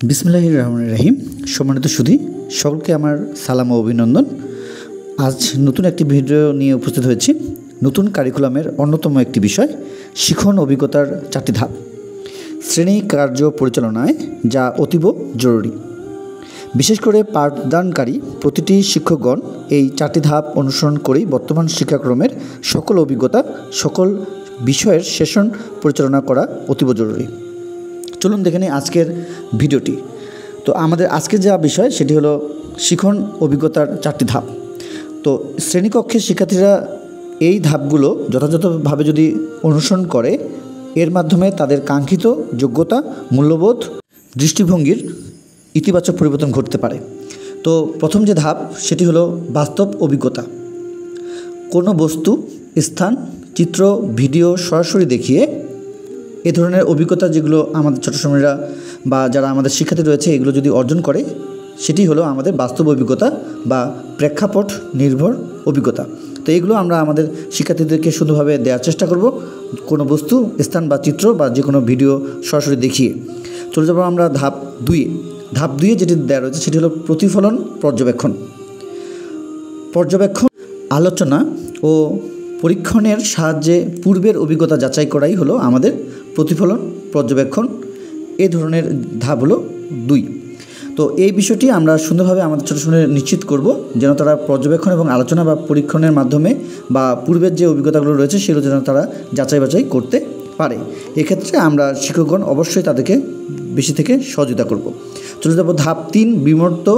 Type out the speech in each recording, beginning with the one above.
বিসমিল্লাহির রহমানির রহিম। সম্মানিত সুধী সকলকে আমার সালাম ও অভিনন্দন। আজ নতুন একটি ভিডিও নিয়ে উপস্থিত হয়েছি। নতুন কারিকুলামের অন্যতম একটি বিষয় শিখন অভিজ্ঞতার 4টি ধাপ শ্রেণী কার্য পরিচালনায়, যা অতীব জরুরি। বিশেষ করে পাঠদানকারী প্রতিটি শিক্ষকগণ এই 4টি ধাপ অনুসরণ করেই বর্তমান শিক্ষাক্রমের সকল অভিজ্ঞতা, সকল বিষয়ের সেশন পরিচালনা করা অতীব জরুরি। চলুন দেখে নিই আজকের ভিডিওটি। তো আমাদের আজকের যা বিষয় সেটি হলো শিখন অভিজ্ঞতার 4টি ধাপ। তো শ্রেণীকক্ষের শিক্ষার্থীরা এই ধাপগুলো যথাযথভাবে যদি অনুসরণ করে, এর মাধ্যমে তাদের কাঙ্ক্ষিত যোগ্যতা, মূল্যবোধ, দৃষ্টিভঙ্গির ইতিবাচক পরিবর্তন ঘটতে পারে। তো প্রথম যে ধাপ সেটি হলো বাস্তব অভিজ্ঞতা। কোনো বস্তু, স্থান, চিত্র, ভিডিও সরাসরি দেখিয়ে এ ধরনের অভিজ্ঞতা যেগুলো আমাদের ছোট সময়রা বা যারা আমাদের শিক্ষার্থী রয়েছে এগুলো যদি অর্জন করে, সেটি হলো আমাদের বাস্তব অভিজ্ঞতা বা প্রেক্ষাপট নির্ভর অভিজ্ঞতা। তো এইগুলো আমরা আমাদের শিক্ষার্থীদেরকে শুধুভাবে দেওয়ার চেষ্টা করব, কোনো বস্তু, স্থান বা চিত্র বা যে কোনো ভিডিও সরাসরি দেখিয়ে। চলে যাবো আমরা ধাপ 2-এ। ধাপ 2-এ যেটি দেওয়া রয়েছে সেটি হলো প্রতিফলন পর্যবেক্ষণ। আলোচনা ও পরীক্ষণের সাহায্যে পূর্বের অভিজ্ঞতা যাচাই করাই হলো আমাদের প্রতিফলন পর্যবেক্ষণ। এই ধরনের ধাপ হলো 2। তো এই বিষয়টি আমরা সুন্দরভাবে আমাদের ছোটো ছোটো নিশ্চিত করব যেন তারা পর্যবেক্ষণ এবং আলোচনা বা পরীক্ষণের মাধ্যমে বা পূর্বের যে অভিজ্ঞতাগুলো রয়েছে সেগুলো যেন তারা যাচাই বাছাই করতে পারে। এক্ষেত্রে আমরা শিক্ষকগণ অবশ্যই তাদেরকে বেশি থেকে সহযোগিতা করব। চলে যাব ধাপ 3, বিমূর্ত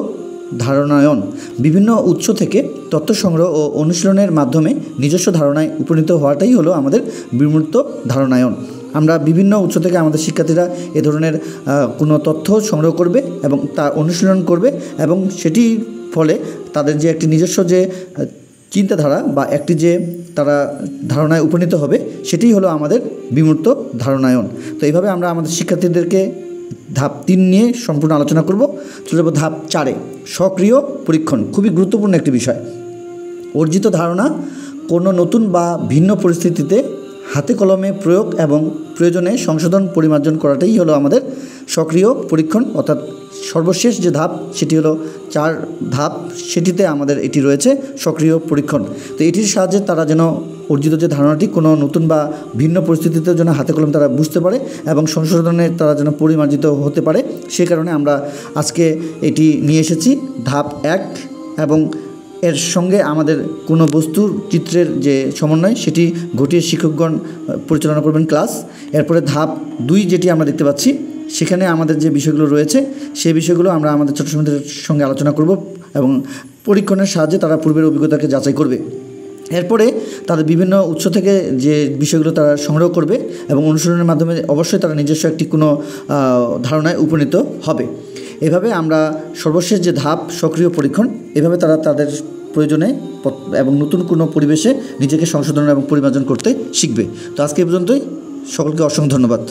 ধারণায়ন। বিভিন্ন উৎস থেকে তথ্য সংগ্রহ ও অনুশীলনের মাধ্যমে নিজস্ব ধারণায় উপনীত হওয়াটাই হলো আমাদের বিমূর্ত ধারণায়ন। আমরা বিভিন্ন উৎস থেকে আমাদের শিক্ষার্থীরা এ ধরনের কোনো তথ্য সংগ্রহ করবে এবং তা অনুশীলন করবে, এবং সেটির ফলে তাদের যে একটি নিজস্ব যে চিন্তাধারা বা একটি যে তারা ধারণায় উপনীত হবে, সেটিই হলো আমাদের বিমূর্ত ধারণায়ন। তো এইভাবে আমরা আমাদের শিক্ষার্থীদেরকে ধাপ 3 নিয়ে সম্পূর্ণ আলোচনা করব। চলে যাব ধাপ 4-এ, সক্রিয় পরীক্ষণ। খুবই গুরুত্বপূর্ণ একটি বিষয়। অর্জিত ধারণা কোনো নতুন বা ভিন্ন পরিস্থিতিতে হাতে কলমে প্রয়োগ এবং প্রয়োজনে সংশোধন পরিমার্জন করাটাই হলো আমাদের সক্রিয় পরীক্ষণ। অর্থাৎ সর্বশেষ যে ধাপ সেটি হলো 4 ধাপ, সেটিতে আমাদের এটি রয়েছে সক্রিয় পরীক্ষণ। তো এটির সাহায্যে তারা যেন অর্জিত যে ধারণাটি কোনো নতুন বা ভিন্ন পরিস্থিতিতে যেন হাতে কলমে তারা বুঝতে পারে এবং সংশোধনে তারা যেন পরিমার্জিত হতে পারে, সে কারণে আমরা আজকে এটি নিয়ে এসেছি ধাপ 1। এবং এর সঙ্গে আমাদের কোনো বস্তুর চিত্রের যে সমন্বয় সেটি ঘটিয়ে শিক্ষকগণ পরিচালনা করবেন ক্লাস। এরপরে ধাপ 2 যেটি আমরা দেখতে পাচ্ছি, সেখানে আমাদের যে বিষয়গুলো রয়েছে সেই বিষয়গুলো আমরা আমাদের ছোট ছোটদের সঙ্গে আলোচনা করব এবং পরীক্ষণের সাহায্যে তারা পূর্বের অভিজ্ঞতাকে যাচাই করবে। এরপরে তাদের বিভিন্ন উৎস থেকে যে বিষয়গুলো তারা সংগ্রহ করবে এবং অনুশীলনের মাধ্যমে অবশ্যই তারা নিজস্ব একটি কোনো ধারণায় উপনীত হবে। এভাবে আমরা সর্বশেষ যে ধাপ সক্রিয় পরীক্ষণ, এভাবে তারা তাদের প্রয়োজনে এবং নতুন কোনো পরিবেশে নিজেকে সংশোধন এবং পরিমার্জন করতে শিখবে। তো আজকে এই পর্যন্তই। সকলকে অসংখ্য ধন্যবাদ।